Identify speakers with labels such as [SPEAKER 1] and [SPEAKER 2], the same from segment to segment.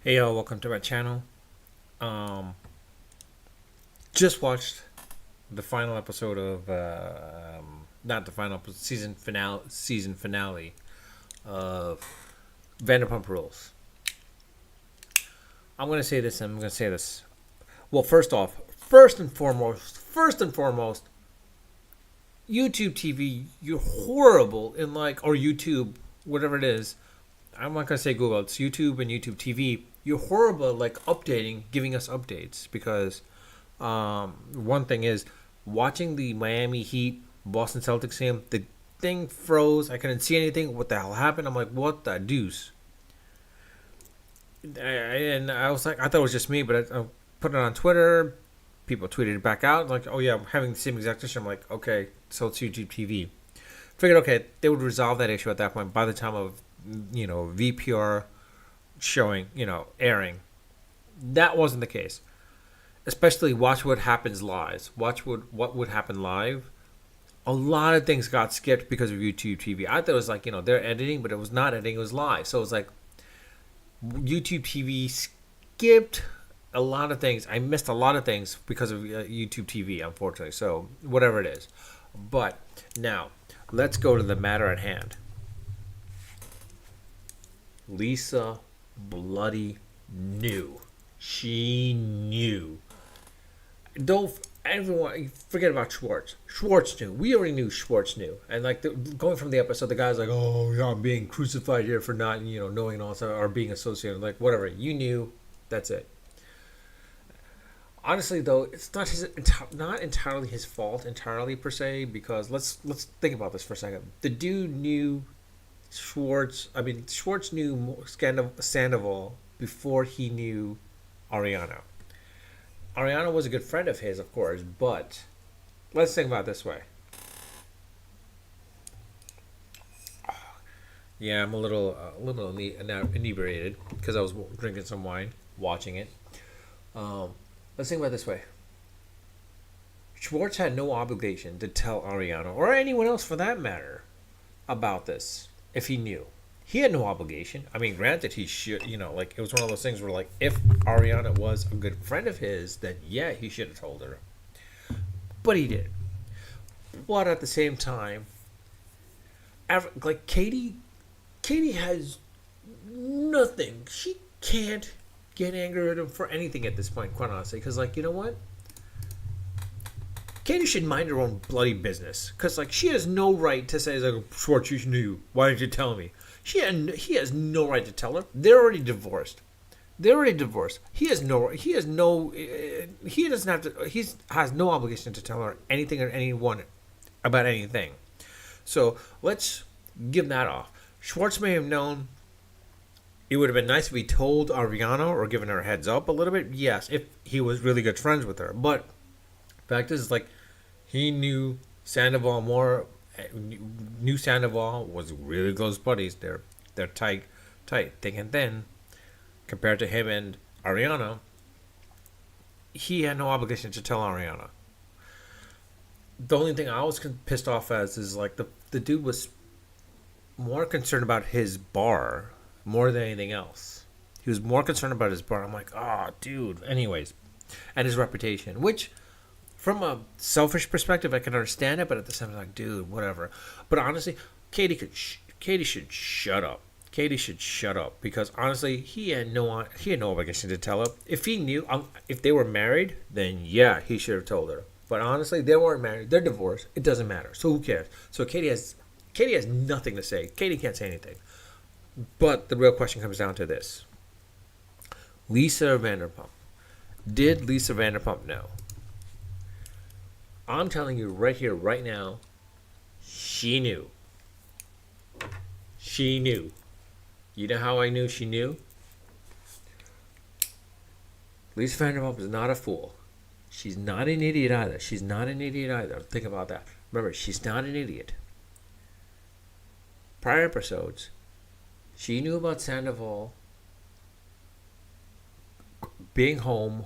[SPEAKER 1] Hey y'all, welcome to my channel. Um, just watched the final episode of not the final episode, season finale of Vanderpump Rules. I'm gonna say this. I'm gonna say this. Well, first off, first and foremost, YouTube TV, you're horrible in or YouTube, whatever it is. I'm not gonna say Google. It's YouTube and YouTube TV. You're horrible at updating, giving us updates because one thing is watching the Miami Heat Boston Celtics game. The thing froze. I couldn't see anything. What the hell happened? I'm like, what the deuce? And I was like, I thought it was just me, but I put it on Twitter. People tweeted it back out like, oh yeah, I'm having the same exact issue. I'm like, okay, so it's YouTube TV. Figured okay, they would resolve that issue at that point by the time of VPR showing, airing. That wasn't the case. Especially watch what happens live. Watch what would happen live. A lot of things got skipped because of YouTube TV. I thought it was they're editing, but it was not editing. It was live. So it was like YouTube TV skipped a lot of things. I missed a lot of things because of YouTube TV, unfortunately. So whatever it is. But now let's go to the matter at hand. Lisa bloody knew. She knew. Don't everyone forget about Schwartz. Schwartz knew. We already knew Schwartz knew. And going from the episode, the guy's like, "Oh, yeah, I'm being crucified here for not, knowing all stuff or being associated." Like whatever. You knew. That's it. Honestly, though, it's not entirely his fault entirely per se because let's think about this for a second. The dude knew Schwartz knew Sandoval before he knew Ariana. Ariana was a good friend of his, of course, but let's think about it this way. Yeah, I'm a little inebriated because I was drinking some wine, watching it. Um, let's think about it this way. Schwartz had no obligation to tell Ariana, or anyone else for that matter, about this if he knew. He had no obligation. I mean, granted, he should, it was one of those things where, if Ariana was a good friend of his, then yeah, he should have told her. But he did. But at the same time, Katie has nothing. She can't get angry at him for anything at this point, quite honestly. Because, you know what? Katie should mind her own bloody business. Because, she has no right to say, Schwartz, you knew. Why didn't you tell me? He has no right to tell her. They're already divorced. He has no. He doesn't have to. He has no obligation to tell her anything or anyone about anything. So let's give that off. Schwartz may have known. It would have been nice if he told Ariana or given her a heads up a little bit. Yes, if he was really good friends with her. But fact is, he knew Sandoval more. Knew Sandoval was really close buddies. They're tight, thick and thin. Compared to him and Ariana, he had no obligation to tell Ariana. The only thing I was pissed off as is the dude was more concerned about his bar more than anything else. He was more concerned about his bar. I'm like, oh, dude. Anyways, and his reputation, which from a selfish perspective, I can understand it, but at the same time, dude, whatever. But honestly, Katie should shut up. Katie should shut up because honestly, he had no obligation to tell her. If he knew, if they were married, then yeah, he should have told her. But honestly, they weren't married. They're divorced. It doesn't matter. So who cares? So Katie has nothing to say. Katie can't say anything. But the real question comes down to this: Lisa Vanderpump. Did Lisa Vanderpump know? I'm telling you right here, right now, she knew. She knew. You know how I knew she knew? Lisa Vanderpump is not a fool. She's not an idiot either. Think about that. Remember, she's not an idiot. Prior episodes, she knew about Sandoval being home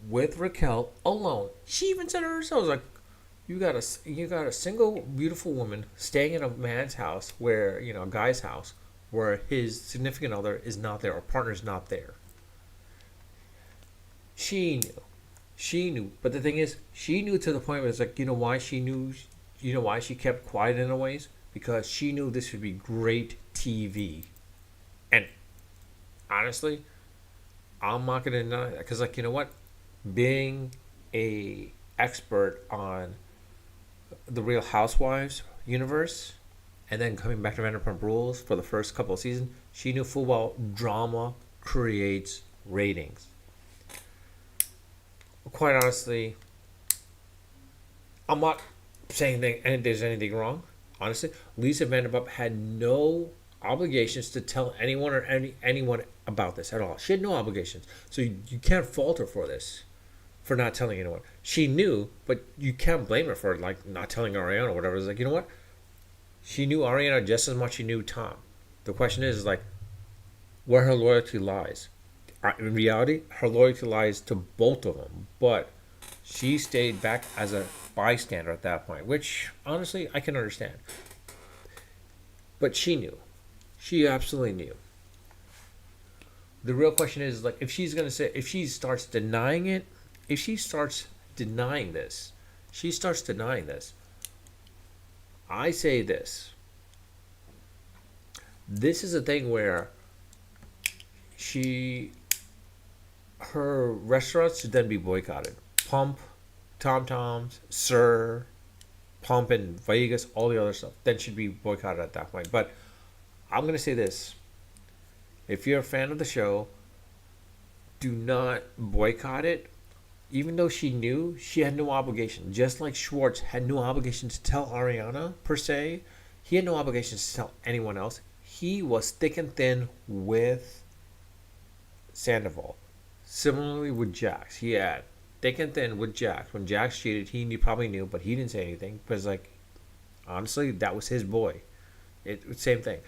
[SPEAKER 1] with Raquel alone. She even said it herself, you got a single beautiful woman staying in a man's house where a guy's house where his significant other is not there or partner's not there. She knew. She knew. But the thing is, she knew to the point where it's like, you know why she knew? You know why she kept quiet in a ways? Because she knew this would be great TV. And honestly, I'm not gonna deny that because, like, you know what? Being a expert on the Real Housewives universe, and then coming back to Vanderpump Rules for the first couple of seasons, she knew full well drama creates ratings. Quite honestly, I'm not saying that there's anything wrong. Honestly, Lisa Vanderpump had no obligations to tell anyone or anyone about this at all. She had no obligations, so you can't fault her for this, for not telling anyone. She knew, but you can't blame her for like not telling Ariana or whatever. It's like, you know what? She knew Ariana just as much as she knew Tom. The question is like where her loyalty lies. In reality, her loyalty lies to both of them, but she stayed back as a bystander at that point, which honestly I can understand. But she knew. She absolutely knew. The real question is like if she starts denying it, if she starts denying this, she starts denying this. I say this. This is a thing where she her restaurants should then be boycotted. Pump, Tom Tom's, Sir, Pump in Vegas, all the other stuff, then should be boycotted at that point. But I'm gonna say this: if you're a fan of the show, do not boycott it. Even though she knew, she had no obligation. Just like Schwartz had no obligation to tell Ariana per se, he had no obligation to tell anyone else. He was thick and thin with Sandoval. Similarly with Jax, he had thick and thin with Jax. When Jax cheated, probably knew, but he didn't say anything because, like, honestly, that was his boy. Same thing.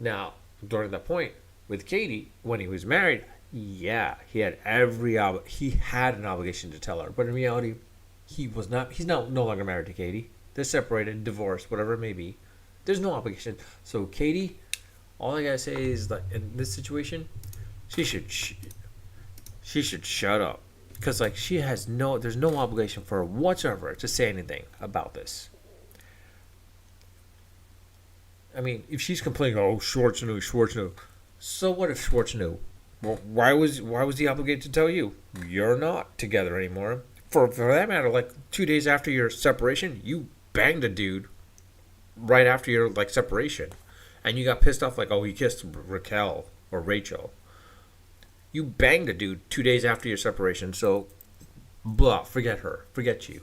[SPEAKER 1] Now, during that point with Katie, when he was married, yeah, he had he had an obligation to tell her, but in reality, he was not. He's now no longer married to Katie. They're separated, divorced, whatever it may be. There's no obligation. So Katie, all I gotta say is that in this situation, she should shut up because like there's no obligation for her whatsoever to say anything about this. I mean, if she's complaining, oh, Schwartz knew, so what if Schwartz knew? Well, why was he obligated to tell you? You're not together anymore. For that matter, like 2 days after your separation, you banged a dude right after your like separation, and you got pissed off like, oh, he kissed Raquel or Rachel. You banged a dude 2 days after your separation, so blah, forget her, forget you.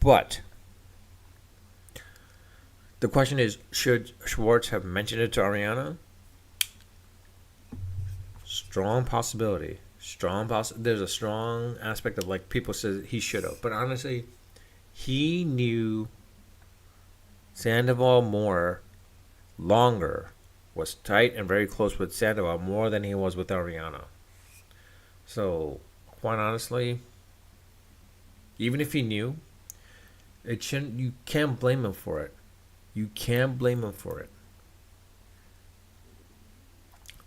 [SPEAKER 1] But the question is, should Schwartz have mentioned it to Ariana? Strong possibility. There's a strong aspect of like people say he should have, but honestly, he knew Sandoval longer, was tight and very close with Sandoval more than he was with Ariana. So, quite honestly, even if he knew, you can't blame him for it. You can't blame him for it.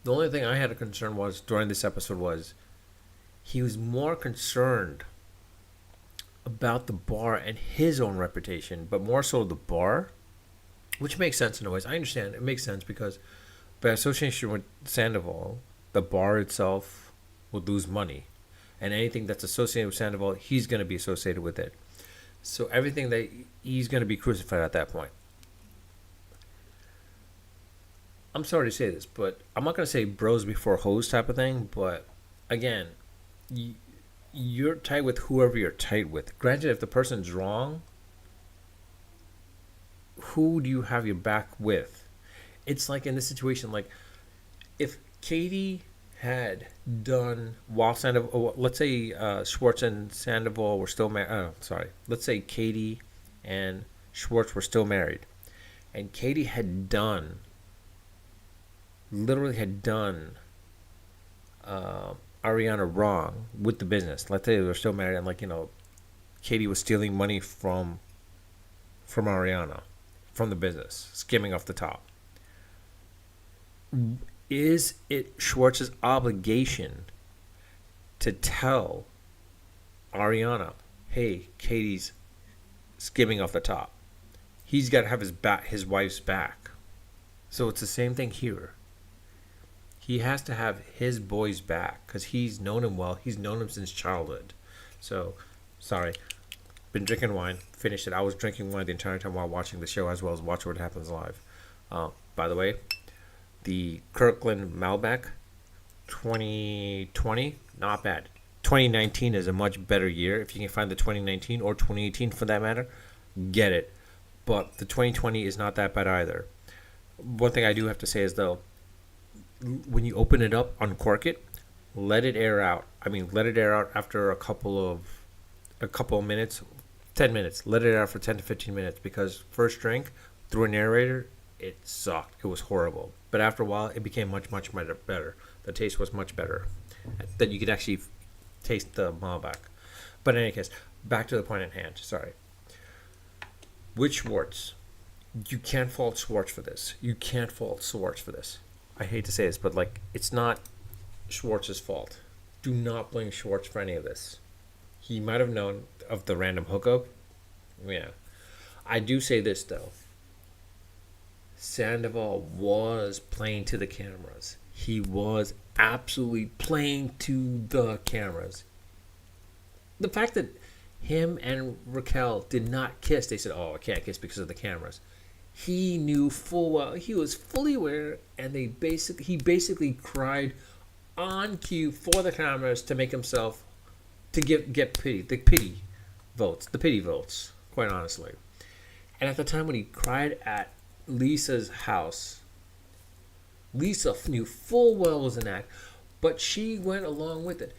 [SPEAKER 1] The only thing I had a concern was during this episode was he was more concerned about the bar and his own reputation, but more so the bar, which makes sense in a way. I understand it makes sense because by association with Sandoval, the bar itself would lose money, and anything that's associated with Sandoval, he's going to be associated with it. So everything that he's going to be crucified at that point. I'm sorry to say this, but I'm not going to say bros before hoes type of thing, but again, you're tight with whoever you're tight with. Granted, if the person's wrong, who do you have your back with? It's like in this situation, like if Katie had done while Sandoval, let's say Schwartz and Sandoval were still married. Let's say Katie and Schwartz were still married, and Katie had literally had done Ariana wrong with the business. Let's say they were still married, and Katie was stealing money from Ariana, from the business, skimming off the top. Is it Schwartz's obligation to tell Ariana, hey, Katie's skimming off the top. He's got to have his wife's back. So it's the same thing here. He has to have his boy's back because he's known him well. He's known him since childhood. So, sorry. Been drinking wine. Finished it. I was drinking wine the entire time while watching the show as well as watching What Happens Live. By the way, the Kirkland Malbec 2020, not bad. 2019 is a much better year. If you can find the 2019 or 2018 for that matter, get it. But the 2020 is not that bad either. One thing I do have to say is, though, when you open it up, uncork it, let it air out. I mean, let it air out after a couple of minutes, 10 minutes. Let it out for 10 to 15 minutes because first drink through a narrator, it sucked. It was horrible. But after a while, it became much, much better. The taste was much better. That you could actually taste the Malbec. But in any case, back to the point at hand. Sorry. With Schwartz, you can't fault Schwartz for this. You can't fault Schwartz for this. I hate to say this, but it's not Schwartz's fault. Do not blame Schwartz for any of this. He might have known of the random hookup. Yeah. I do say this, though. Sandoval was playing to the cameras. He was absolutely playing to the cameras. The fact that him and Raquel did not kiss, they said, oh, I can't kiss because of the cameras. He knew full well, he was fully aware, and he basically cried on cue for the cameras to make himself, to get pity votes, quite honestly. And at the time when he cried at Lisa's house, Lisa knew full well it was an act, but she went along with it.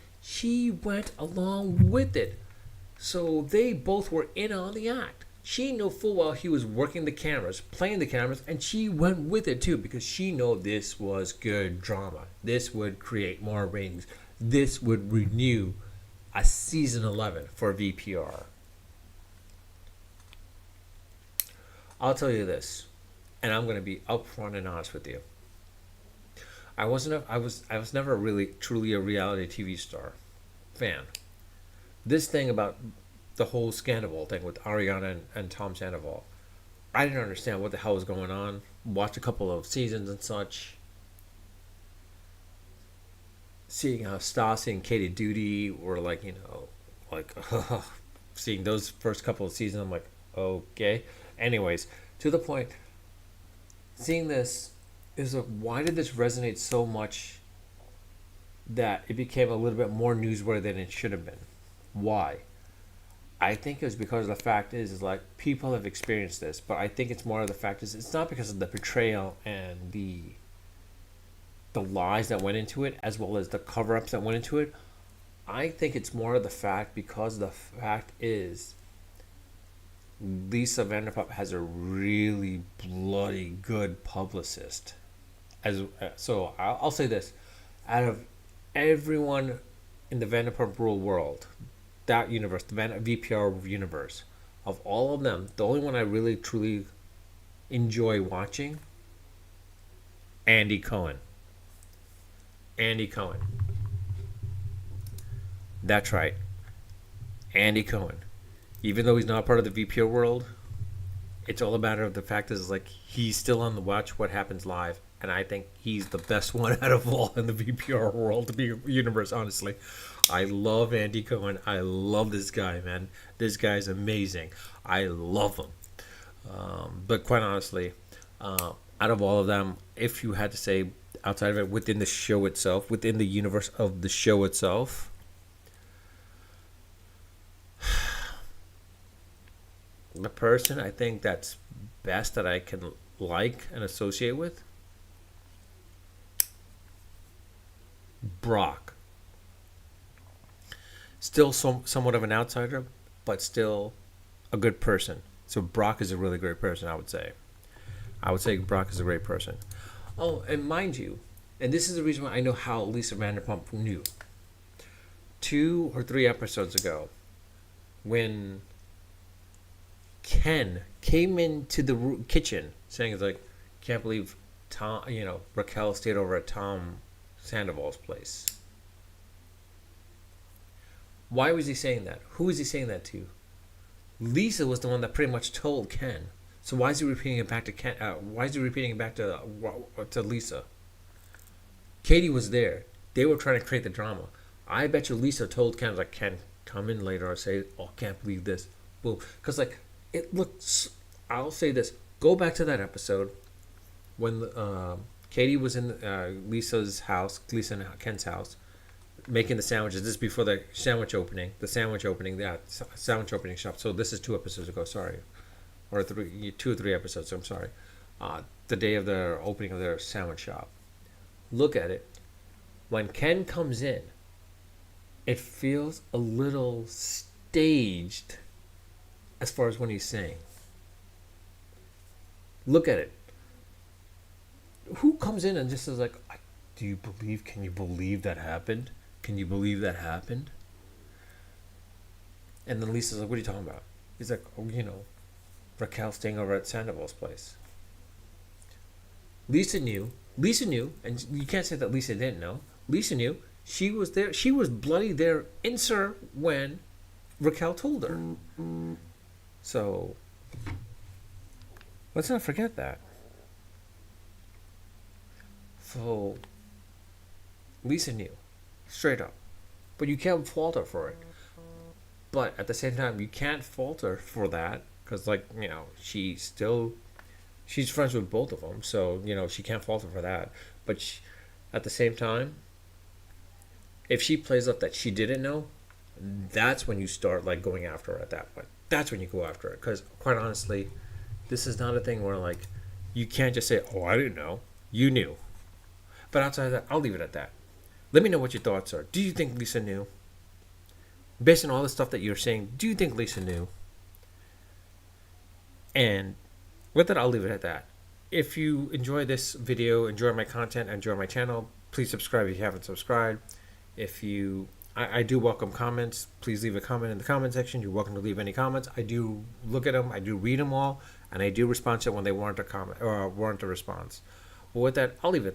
[SPEAKER 1] So they both were in on the act. She knew full well he was working the cameras, playing the cameras, and she went with it too because she knew this was good drama. This would create more ratings. This would renew a season 11 for VPR. I'll tell you this, and I'm going to be upfront and honest with you. I was never really truly a reality TV star fan. This thing about the whole Sandoval thing with Ariana and Tom Sandoval, I didn't understand what the hell was going on. Watched a couple of seasons and such. Seeing how Stassi and Katie Duty were seeing those first couple of seasons, I'm like, okay. Anyways, to the point, seeing this is why did this resonate so much that it became a little bit more newsworthy than it should have been? Why? I think it was because the fact is people have experienced this, but I think it's more of the fact is it's not because of the betrayal and the lies that went into it, as well as the cover-ups that went into it. I think it's more of the fact because the fact is Lisa Vanderpump has a really bloody good publicist. So I'll say this: out of everyone in the Vanderpump Rule world, that universe, the VPR universe, of all of them, the only one I really truly enjoy watching, Andy Cohen. That's right. Andy Cohen. Even though he's not part of the VPR world, it's all a matter of the fact is he's still on the Watch What Happens Live, and I think he's the best one out of all in the VPR world, to be universe, honestly. I love Andy Cohen. I love this guy, man. This guy's amazing. I love him. But quite honestly, out of all of them, if you had to say outside of it, within the show itself, within the universe of the show itself, the person I think that's best that I can like and associate with, Brock. Still somewhat of an outsider, but still a good person. So Brock is a really great person, I would say. Brock is a great person. Oh, and mind you, and this is the reason why I know how Lisa Vanderpump knew. 2 or 3 episodes ago, when Ken came into the kitchen saying, can't believe Raquel stayed over at Tom Sandoval's place. Why was he saying that? Who is he saying that to? Lisa was the one that pretty much told Ken. So why is he repeating it back to Ken? Why is he repeating it back to Lisa? Katie was there. They were trying to create the drama. I bet you Lisa told Ken, like, Ken, come in later or say, oh, can't believe this. Boom. Because, like, it looks, I'll say this. Go back to that episode when Katie was in Lisa's house, Lisa and Ken's house, making the sandwiches. This is before the sandwich opening. Sandwich opening shop. So this is 2 episodes ago, sorry. Or 2 or 3 episodes, I'm sorry. The day of the opening of their sandwich shop. Look at it. When Ken comes in, it feels a little staged as far as when he's saying. Look at it. Who comes in and just says, like, can you believe that happened? Can you believe that happened? And then Lisa's like, what are you talking about? He's like, oh, Raquel staying over at Sandoval's place. Lisa knew, and you can't say that Lisa didn't know. Lisa knew. She was there. She was bloody there, insert when Raquel told her. So let's not forget that. So Lisa knew, straight up, but you can't fault her for it. But at the same time, you can't fault her for that because, like, she's friends with both of them, so she can't fault her for that. But at the same time, if she plays up that she didn't know, that's when you start, like, going after her at that point. That's when you go after her. Because, quite honestly, this is not a thing where, like, you can't just say, oh, I didn't know. You knew. But outside of that, I'll leave it at that. Let me know what your thoughts are. Do you think Lisa knew? Based on all the stuff that you're saying, do you think Lisa knew? And with that, I'll leave it at that. If you enjoy this video, enjoy my content, enjoy my channel, please subscribe if you haven't subscribed. I do welcome comments. Please leave a comment in the comment section. You're welcome to leave any comments. I do look at them. I do read them all. And I do respond to it when they warrant a comment or warrant a response. Well, with that, I'll leave it at that.